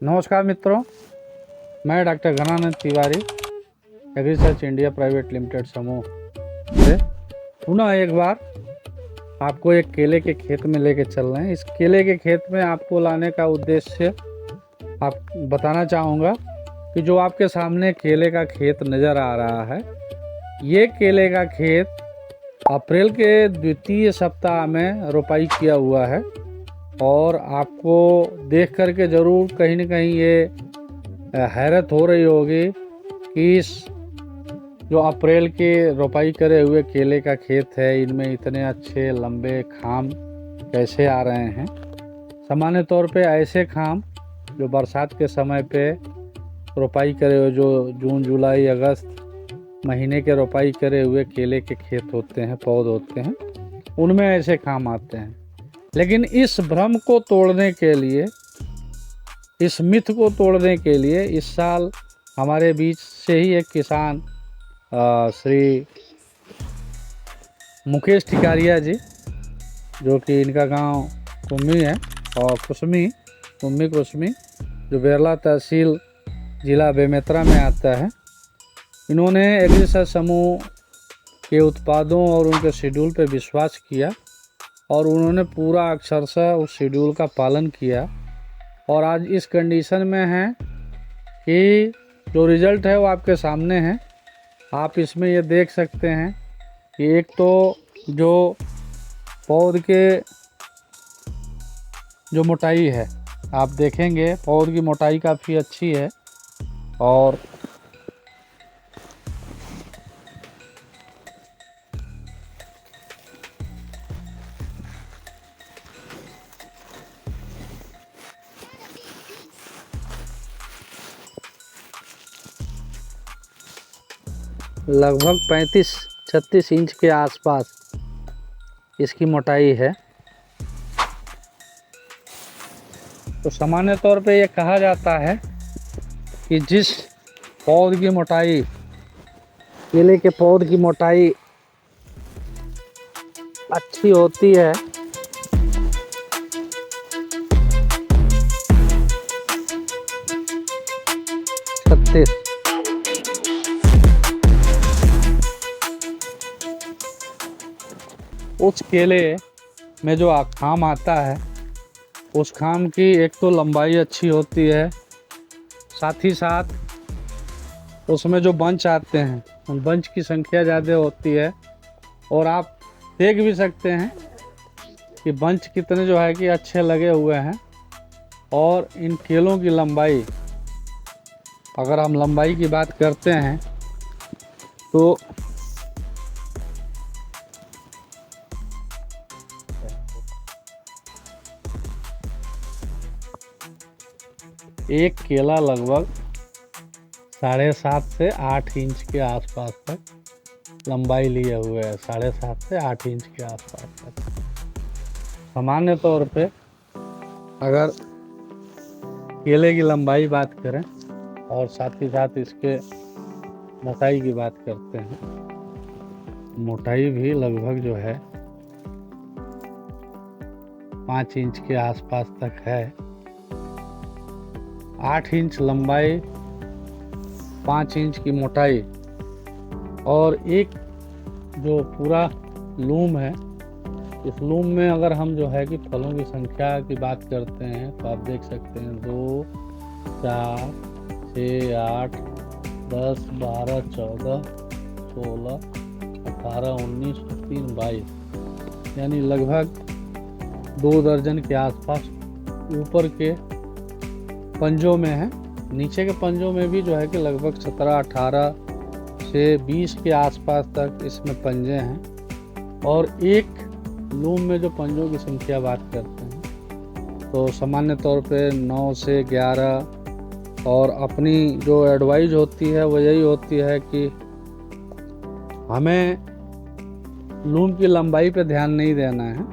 नमस्कार मित्रों, मैं doctor Ghananand Tiwari Agrisearch India private limited समूह से पुनः एक बार आपको एक केले के खेत में लेके चल रहे हैं। इस केले के खेत में आपको लाने का उद्देश्य आप बताना चाहूँगा कि जो आपके सामने केले का खेत नज़र आ रहा है, ये केले का खेत अप्रैल के द्वितीय सप्ताह में रोपाई किया हुआ है और आपको देख करके ज़रूर कहीं न कहीं ये हैरत हो रही होगी कि इस जो अप्रैल के रोपाई करे हुए केले का खेत है, इनमें इतने अच्छे लंबे खाम कैसे आ रहे हैं। सामान्य तौर पे ऐसे खाम जो बरसात के समय पे रोपाई करे हुए, जो जून जुलाई अगस्त महीने के रोपाई करे हुए केले के खेत होते हैं, पौध होते हैं, उनमें ऐसे खाम आते हैं। लेकिन इस भ्रम को तोड़ने के लिए, इस मिथ को तोड़ने के लिए इस साल हमारे बीच से ही एक किसान श्री मुकेश टिकारिया जी, जो कि इनका गांव कुम्मी है और कुसमी जो बेरला तहसील ज़िला बेमेतरा में आता है, इन्होंने एग्रीसर्च समूह के उत्पादों और उनके शेड्यूल पर विश्वास किया और उन्होंने पूरा अक्षरशः उस शेड्यूल का पालन किया और आज इस कंडीशन में है कि जो रिज़ल्ट है वो आपके सामने है। आप इसमें ये देख सकते हैं कि एक तो जो पौध के जो मोटाई है, आप देखेंगे पौध की मोटाई काफ़ी अच्छी है और लगभग 35-36 इंच के आसपास इसकी मोटाई है। तो सामान्य तौर पे ये कहा जाता है कि जिस पौध की मोटाई, केले के पौध की मोटाई अच्छी होती है, उस केले में जो खाम आता है, उस खाम की एक तो लंबाई अच्छी होती है, साथ ही साथ उसमें जो बंच आते हैं, उन बंच की संख्या ज़्यादा होती है और आप देख भी सकते हैं कि बंच कितने जो है कि अच्छे लगे हुए हैं। और इन केलों की लंबाई, अगर हम लंबाई की बात करते हैं तो एक केला लगभग 7.5 से 8 इंच के आसपास तक लंबाई लिए हुए है, 7.5 से 8 इंच के आसपास तक। सामान्य तौर पे अगर केले की लंबाई बात करें और साथ ही साथ इसके मोटाई की बात करते हैं, मोटाई भी लगभग जो है 5 इंच के आसपास तक है। 8 इंच लंबाई, 5 इंच की मोटाई और एक जो पूरा लूम है, इस लूम में अगर हम जो है कि फलों की संख्या की बात करते हैं तो आप देख सकते हैं 2, 4, 6, 8, 10, 12, 14, 16, 18, 19, 3, 22, यानी लगभग 2 दर्जन के आसपास ऊपर के पंजों में है। नीचे के पंजों में भी जो है कि लगभग 17, 18 से 20 के आसपास तक इसमें पंजे हैं। और एक लूम में जो पंजों की संख्या बात करते हैं तो सामान्य तौर पे 9 से 11, और अपनी जो एडवाइज होती है वो यही होती है कि हमें लूम की लंबाई पे ध्यान नहीं देना है,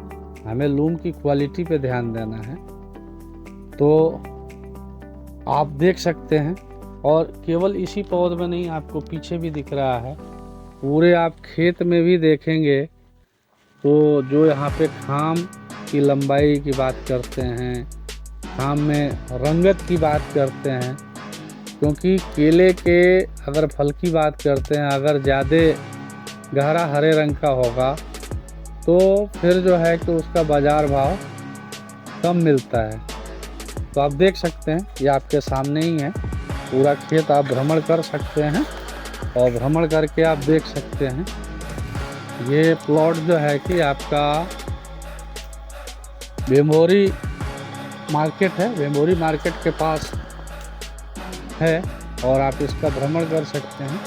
हमें लूम की क्वालिटी पे ध्यान देना है। तो आप देख सकते हैं, और केवल इसी पौध में नहीं, आपको पीछे भी दिख रहा है, पूरे आप खेत में भी देखेंगे तो जो यहाँ पे खाम की लंबाई की बात करते हैं खाम में रंगत की बात करते हैं, क्योंकि केले के अगर फल की बात करते हैं, अगर ज़्यादा गहरा हरे रंग का होगा तो फिर जो है कि उसका बाज़ार भाव कम मिलता है। तो आप देख सकते हैं, ये आपके सामने ही है, पूरा खेत आप भ्रमण कर सकते हैं और भ्रमण करके आप देख सकते हैं। ये प्लॉट जो है कि आपका बेंबोरी मार्केट है, बेंबोरी मार्केट के पास है और आप इसका भ्रमण कर सकते हैं।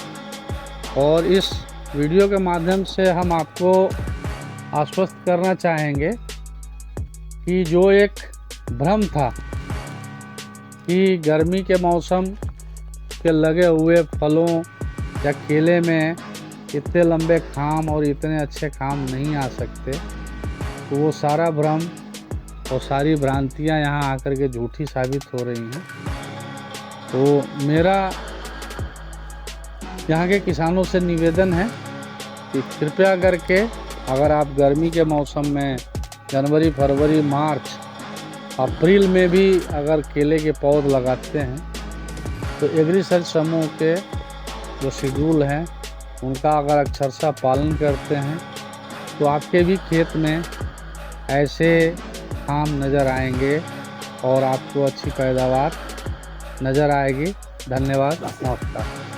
और इस वीडियो के माध्यम से हम आपको आश्वस्त करना चाहेंगे कि जो एक भ्रम था कि गर्मी के मौसम के लगे हुए फलों या केले में इतने लंबे खाम और इतने अच्छे खाम नहीं आ सकते, तो वो सारा भ्रम और सारी भ्रांतियां यहाँ आकर के झूठी साबित हो रही हैं। तो मेरा यहाँ के किसानों से निवेदन है कि कृपया करके अगर आप गर्मी के मौसम में जनवरी, फरवरी, मार्च, अप्रैल में भी अगर केले के पौध लगाते हैं तो एग्रीसर्च समूह के जो शेड्यूल हैं उनका अगर अक्षरशः पालन करते हैं तो आपके भी खेत में ऐसे आम नज़र आएंगे और आपको अच्छी पैदावार नज़र आएगी। धन्यवाद, नमस्कार।